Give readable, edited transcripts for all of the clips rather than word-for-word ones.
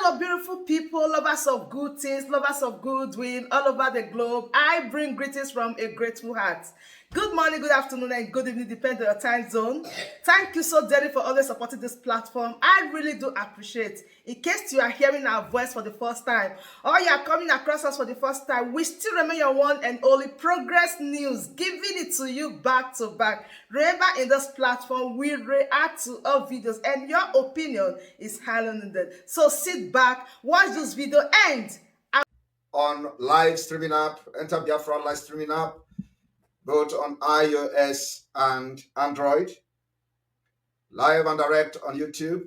Hello, beautiful people, lovers of good things, lovers of goodwill all over the globe. I bring greetings from a grateful heart. Good morning, good afternoon, and good evening, depending on your time zone. Thank you so dearly for always supporting this platform. I really do appreciate. In case you are hearing our voice for the first time, or you are coming across us for the first time, we still remain your one and only Progress News, giving it to you back to back. Remember, in this platform, we react to all videos, and your opinion is highly needed. So sit back, watch this video, and on live streaming app, enter Biafra live streaming app, both on iOS and Android, live and direct on YouTube,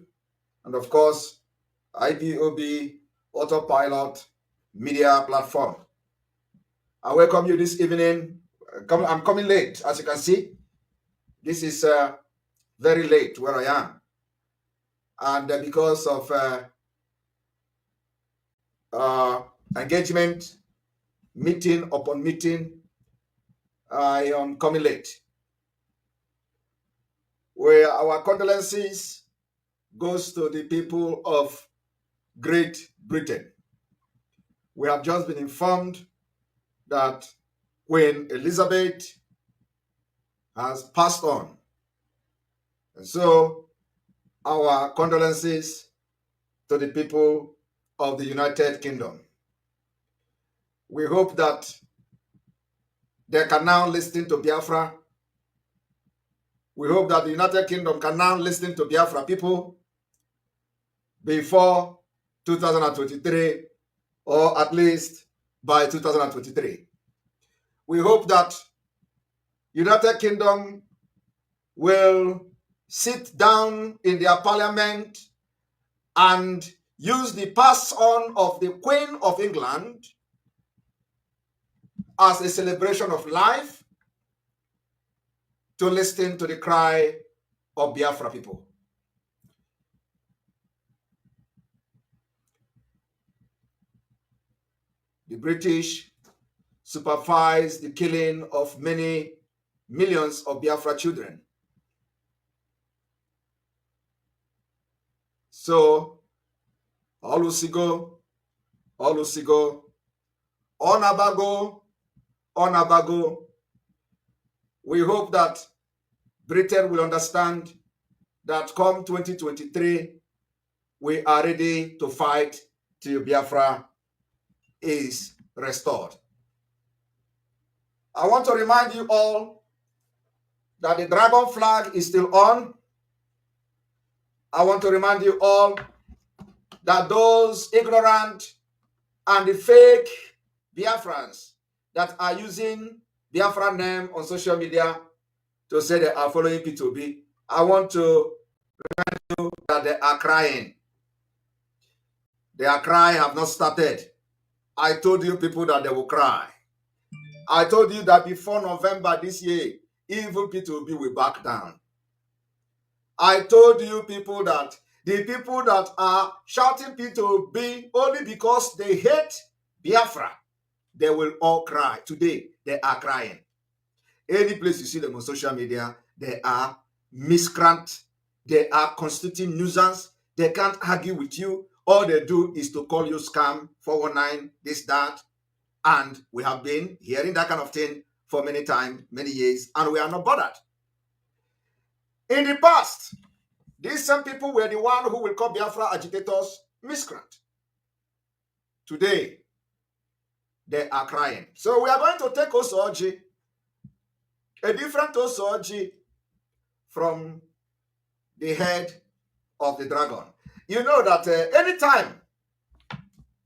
and of course, Ipob autopilot media platform. I welcome you this evening. I'm coming late, as you can see. This is very late where I am. And because of engagement, meeting upon meeting, I am coming late. Where our condolences goes to the people of Great Britain. We have just been informed that Queen Elizabeth has passed on. And so our condolences to the people of the United Kingdom. We hope that they can now listen to Biafra. We hope that the United Kingdom can now listen to Biafra people before 2023, or at least by 2023. We hope that United Kingdom will sit down in their parliament and use the pass on of the Queen of England as a celebration of life to listen to the cry of Biafra people. The British supervised the killing of many millions of Biafra children. So, Olusigo, Onabago. We hope that Britain will understand that come 2023, we are ready to fight till Biafra is restored. I want to remind you all that the dragon flag is still on. I want to remind you all that those ignorant and the fake Biafrans that are using Biafra name on social media to say they are following P2B, I want to remind you that they are crying. Their cry have not started. I told you people that they will cry. I told you that before November this year, even P2B will back down. I told you people that the people that are shouting P2B only because they hate Biafra, they will all cry. Today, they are crying. Any place you see them on social media, they are miscreant. They are constituting nuisance. They can't argue with you. All they do is to call you scam, 419, this, that. And we have been hearing that kind of thing for many times, many years, and we are not bothered. In the past, these same people were the one who will call Biafra agitators miscreant. Today, they are crying. So we are going to take Osoji, a different Osoji from the head of the dragon. You know that anytime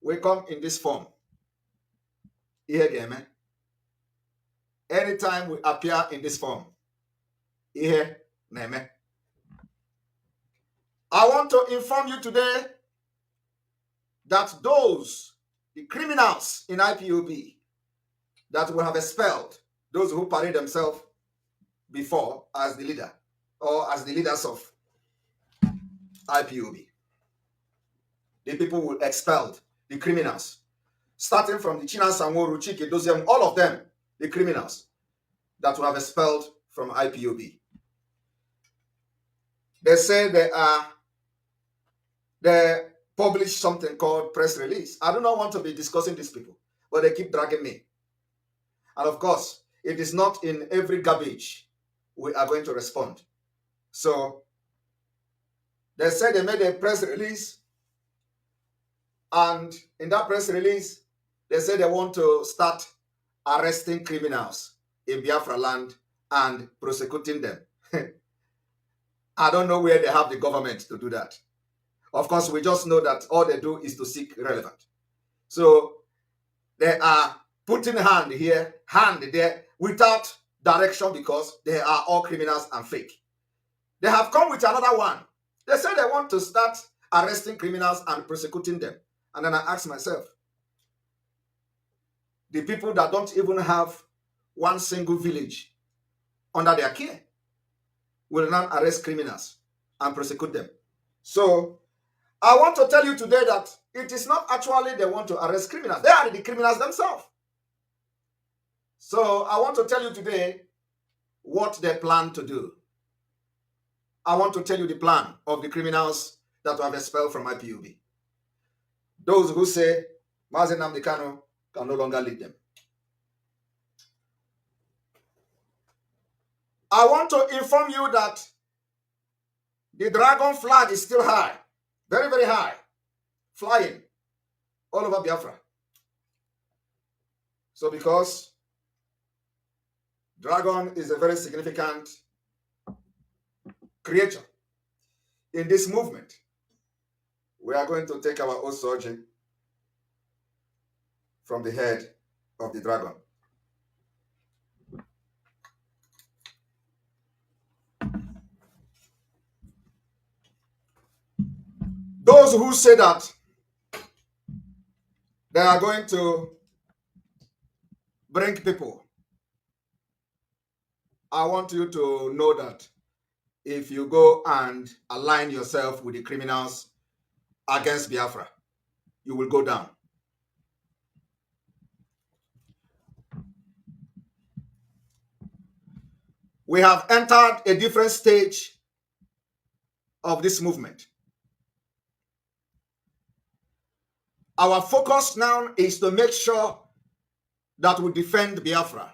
we come in this form, anytime we appear in this form, I want to inform you today that the criminals in Ipob that we have expelled, those who parade themselves before as the leader or as the leaders of Ipob, the people will expel the criminals, starting from the Chinas Sanworu, Chike, Doziem, all of them, the criminals that we have expelled from Ipob. They say they published something called press release. I do not want to be discussing these people, but they keep dragging me. And of course, it is not in every garbage we are going to respond. So they said they made a press release, and in that press release, they said they want to start arresting criminals in Biafra land and prosecuting them. I don't know where they have the government to do that. Of course, we just know that all they do is to seek relevant. So they are putting hand here, hand there, without direction, because they are all criminals and fake. They have come with another one. They say they want to start arresting criminals and prosecuting them. And then I ask myself, the people that don't even have one single village under their care will now arrest criminals and prosecute them. So I want to tell you today that it is not actually they want to arrest criminals. They are the criminals themselves. So I want to tell you today what they plan to do. I want to tell you the plan of the criminals that have expelled from IPOB. Those who say Mazi Nnamdi Kanu can no longer lead them. I want to inform you that the dragon flag is still high, very, very high, flying all over Biafra. So because dragon is a very significant creature in this movement, we are going to take our oath surgery from the head of the dragon. Those who say that they are going to bring people, I want you to know that if you go and align yourself with the criminals against Biafra, you will go down. We have entered a different stage of this movement. Our focus now is to make sure that we defend Biafra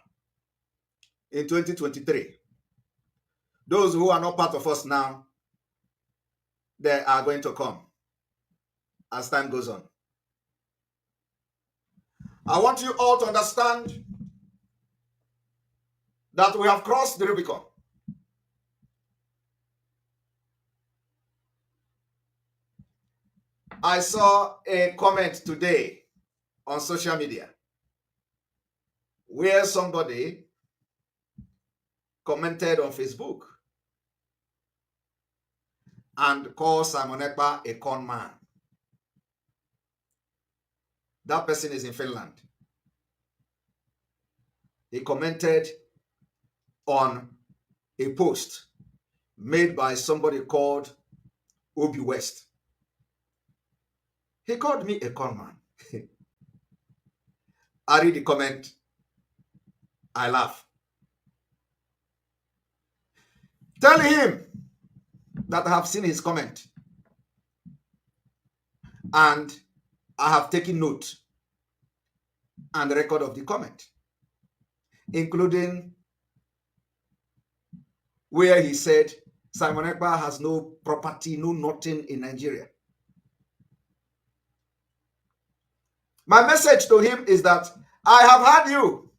in 2023. Those who are not part of us now, they are going to come as time goes on. I want you all to understand that we have crossed the Rubicon. I saw a comment today on social media where somebody commented on Facebook and called Simonekpa a con man. That person is in Finland. He commented on a post made by somebody called Obi West. He called me a con man. I read the comment. I laugh. Tell him that I have seen his comment and I have taken note and record of the comment, including where he said Simonekpa has no property, no nothing in Nigeria. My message to him is that I have heard you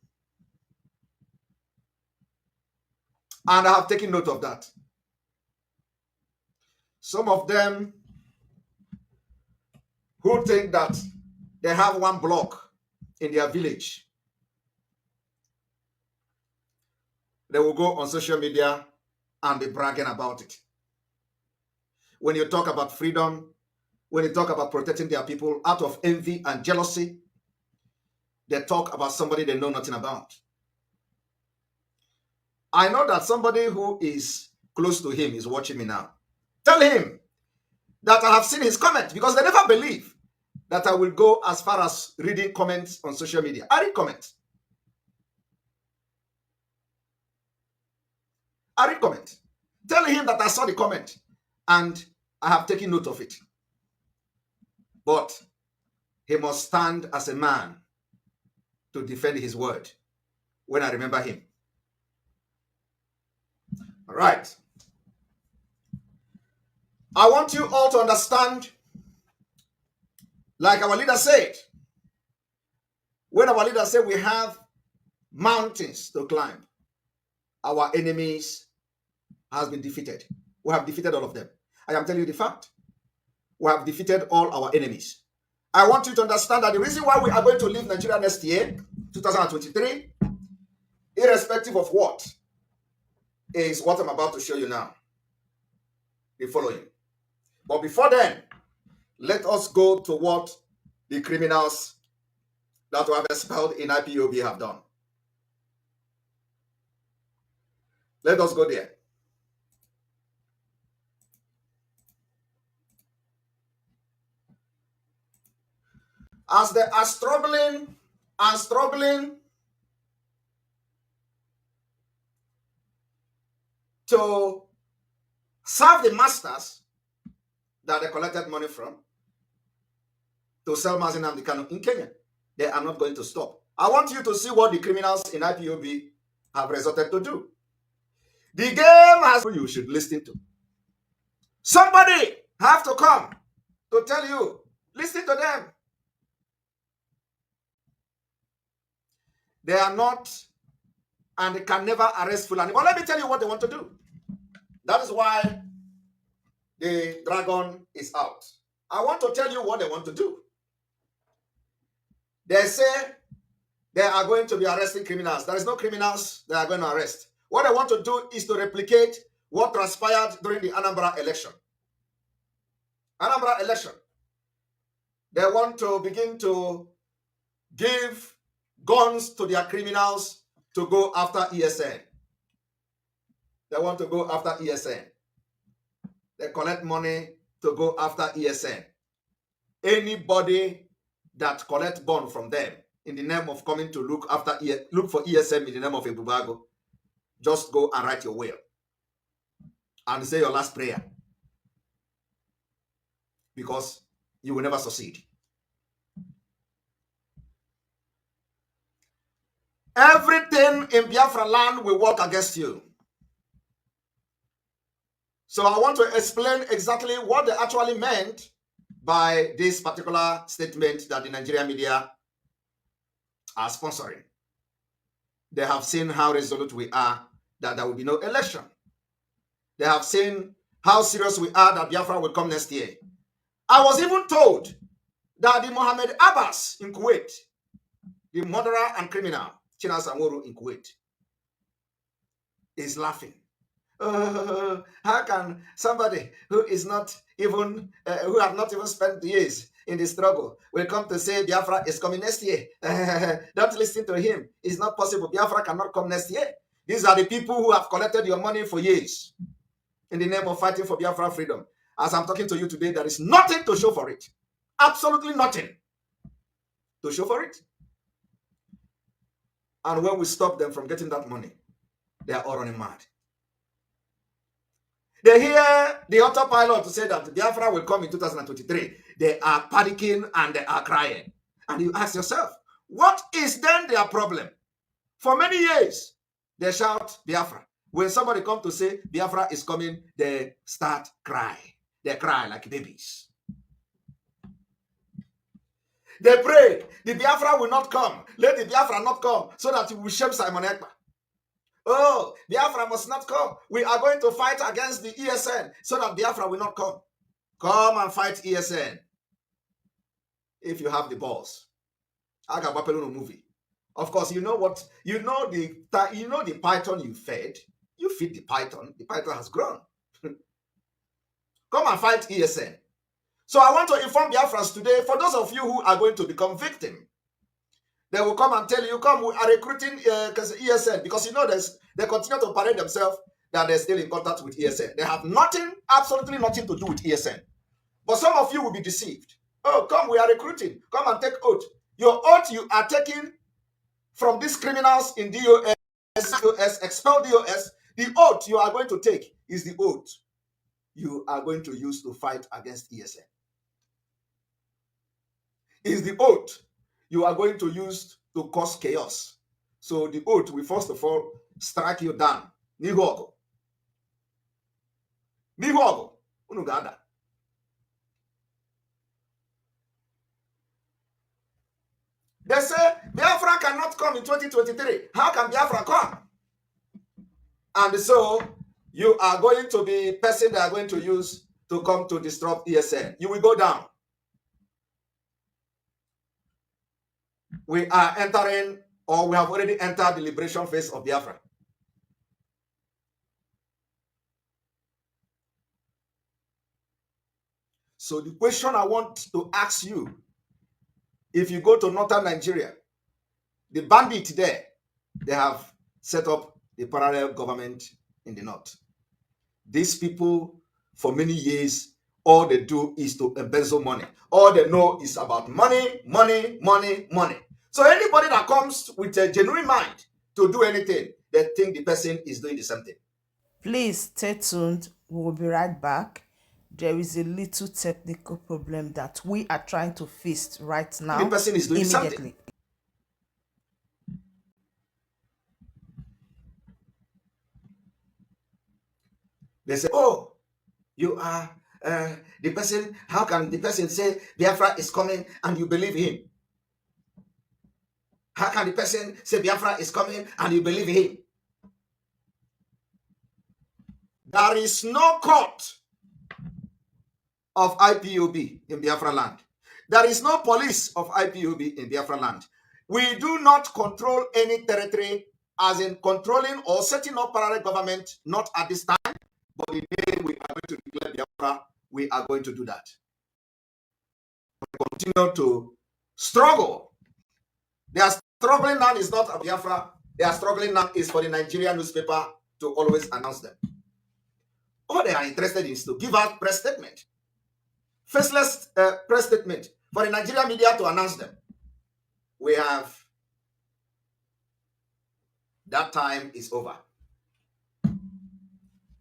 and I have taken note of that. Some of them who think that they have one block in their village, they will go on social media and be bragging about it. When you talk about freedom, when you talk about protecting their people, out of envy and jealousy, they talk about somebody they know nothing about. I know that somebody who is close to him is watching me now. Tell him that I have seen his comment, because they never believe that I will go as far as reading comments on social media. I read comments. I read comments. Tell him that I saw the comment and I have taken note of it. but he must stand as a man to defend his word when I remember him. All right. I want you all to understand, like our leader said, when our leader said we have mountains to climb, our enemies has been defeated. We have defeated all of them. I am telling you the fact. We have defeated all our enemies. I want you to understand that the reason why we are going to leave Nigeria next year, 2023, irrespective of what, is what I'm about to show you now. The following. But before then, let us go to what the criminals that we have expelled in IPOB have done. Let us go there. As they are struggling and struggling to serve the masters that they collected money from to sell Mazi Nnamdi Kanu in Kenya, they are not going to stop. I want you to see what the criminals in IPOB have resorted to do. The game has you should listen to. Somebody have to come to tell you, listen to them. They are not, and they can never arrest Fulani. But let me tell you what they want to do. That is why the dragon is out. I want to tell you what they want to do. They say they are going to be arresting criminals. There is no criminals they are going to arrest. What they want to do is to replicate what transpired during the Anambra election. Anambra election. They want to begin to give guns to their criminals to go after ESN. They want to go after ESN. They collect money to go after ESN. Anybody that collects bond from them in the name of coming to look for ESN in the name of Ebubago, just go and write your will and say your last prayer, because you will never succeed. Everything in Biafra land will work against you. So I want to explain exactly what they actually meant by this particular statement that the Nigerian media are sponsoring. They have seen how resolute we are that there will be no election. They have seen how serious we are that Biafra will come next year. I was even told that the Mohammed Abbas in Kuwait, the murderer and criminal, Chinas Amuru in Kuwait, is laughing. How can somebody who is not even, who have not even spent years in the struggle, will come to say Biafra is coming next year? Don't listen to him. It's not possible. Biafra cannot come next year. These are the people who have collected your money for years in the name of fighting for Biafra freedom. As I'm talking to you today, there is nothing to show for it. Absolutely nothing to show for it. And when we stop them from getting that money, they are all running mad. They hear the autopilot to say that Biafra will come in 2023. They are panicking and they are crying. And you ask yourself, what is then their problem? For many years, they shout Biafra. When somebody comes to say Biafra is coming, they start cry. They cry like babies. They pray, the Biafra will not come. Let the Biafra not come so that we will shame Simonekpa. Oh, Biafra must not come. We are going to fight against the ESN so that Biafra will not come. Come and fight ESN. If you have the balls. Agabapelunu movie. Of course, you know what? You know the python you fed. You feed the python. The python has grown. Come and fight ESN. So I want to inform Biafrans today, for those of you who are going to become victim, they will come and tell you, come, we are recruiting ESN, because you know they continue to parade themselves that they're still in contact with ESN. They have nothing, absolutely nothing to do with ESN. But some of you will be deceived. Oh, come, we are recruiting. Come and take oath. Your oath you are taking from these criminals in DOS, expel DOS. The oath you are going to take is the oath you are going to use to fight against ESN. is the oath you are going to use to cause chaos. So the oath will first of all strike you down. N'ihu ọgụ. N'ihu ọgụ, unu ga-ada. They say Biafra cannot come in 2023. How can Biafra come? And so you are going to be person they are going to use to come to disrupt ESN. You will go down. We are entering, or we have already entered the liberation phase of Biafra. So the question I want to ask you, if you go to northern Nigeria, the bandits there, they have set up the parallel government in the north. These people, for many years, all they do is to embezzle money. All they know is about money, money, money, money. So anybody that comes with a genuine mind to do anything, they think the person is doing the same thing. Please stay tuned. We will be right back. There is a little technical problem that we are trying to fix right now. The person is doing immediately. something. They say, oh, you are the person. How can the person say Biafra is coming and you believe him? How can the person say Biafra is coming and you believe him? There is no court of IPOB in Biafra land. There is no police of IPOB in Biafra land. We do not control any territory as in controlling or setting up parallel government, not at this time, but the day we are going to declare Biafra, we are going to do that. We continue to struggle. They are struggling now is not of Biafra. They are struggling now is for the Nigerian newspaper to always announce them. All they are interested in is to give out press statement. Faceless press statement for the Nigerian media to announce them. We have, that time is over.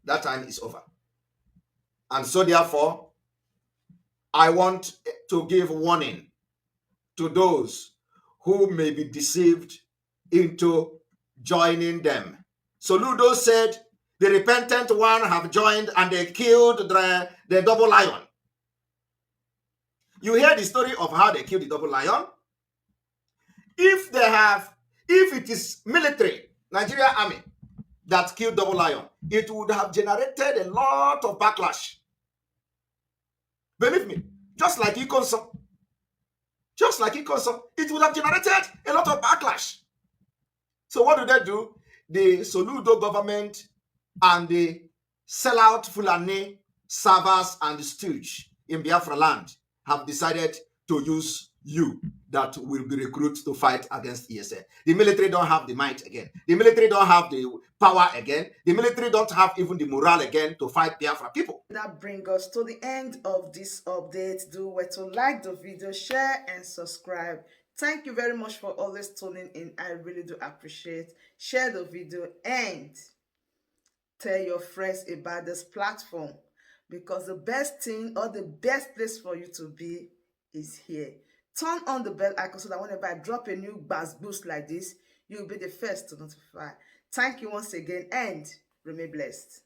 That time is over. And so therefore, I want to give warning to those who may be deceived into joining them. Soludo said, the repentant one have joined and they killed the double lion. You hear the story of how they killed the double lion? If it is military, Nigeria army, that killed double lion, it would have generated a lot of backlash. Believe me, just like Ikonso, it would have generated a lot of backlash. So what do? The Soludo government and the sellout Fulani servers and the stooge in Biafra land have decided to use you that will be recruited to fight against ESN. The military don't have the might again. The military don't have the power again. The military don't have even the morale again to fight Biafra people. That brings us to the end of this update. Do well to like the video, share and subscribe. Thank you very much for always tuning in. I really do appreciate. Share the video and tell your friends about this platform, because the best thing or the best place for you to be is here. Turn on the bell icon so that whenever I drop a new boost like this, you'll be the first to notify. Thank you once again and remain blessed.